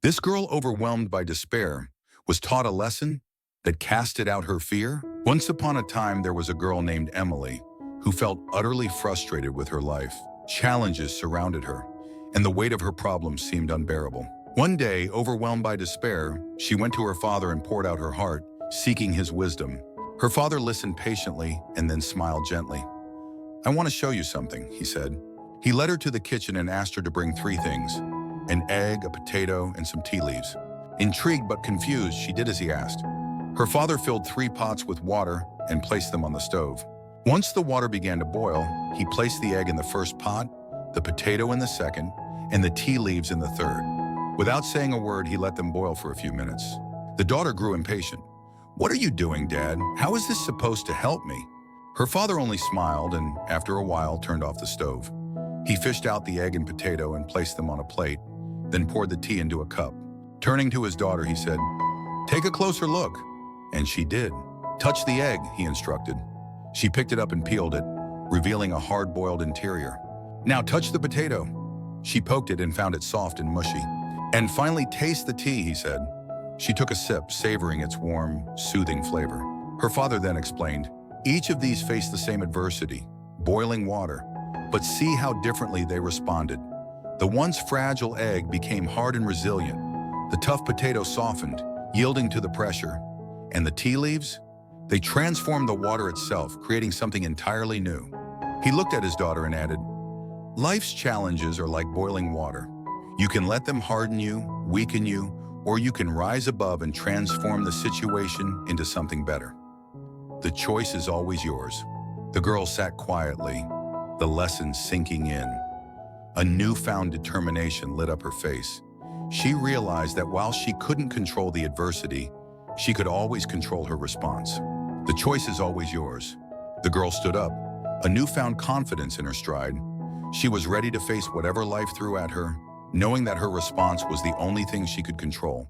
This girl, overwhelmed by despair, was taught a lesson that casted out her fear. Once upon a time, there was a girl named Emily who felt utterly frustrated with her life. Challenges surrounded her, and the weight of her problems seemed unbearable. One day, overwhelmed by despair, she went to her father and poured out her heart, seeking his wisdom. Her father listened patiently and then smiled gently. "I want to show you something," he said. He led her to the kitchen and asked her to bring three things: an egg, a potato, and some tea leaves. Intrigued but confused, she did as he asked. Her father filled 3 pots with water and placed them on the stove. Once the water began to boil, he placed the egg in the first pot, the potato in the second, and the tea leaves in the third. Without saying a word, he let them boil for a few minutes. The daughter grew impatient. "What are you doing, Dad? How is this supposed to help me?" Her father only smiled and, after a while, turned off the stove. He fished out the egg and potato and placed them on a plate, then poured the tea into a cup. Turning to his daughter, he said, "Take a closer look." And she did. "Touch the egg," he instructed. She picked it up and peeled it, revealing a hard-boiled interior. "Now touch the potato." She poked it and found it soft and mushy. "And finally taste the tea," he said. She took a sip, savoring its warm, soothing flavor. Her father then explained, "Each of these faced the same adversity, boiling water, but see how differently they responded. The once fragile egg became hard and resilient. The tough potato softened, yielding to the pressure. And the tea leaves? They transformed the water itself, creating something entirely new." He looked at his daughter and added, "Life's challenges are like boiling water. You can let them harden you, weaken you, or you can rise above and transform the situation into something better. The choice is always yours." The girl sat quietly, the lesson sinking in. A newfound determination lit up her face. She realized that while she couldn't control the adversity, she could always control her response. The choice is always yours. The girl stood up, a newfound confidence in her stride. She was ready to face whatever life threw at her, knowing that her response was the only thing she could control.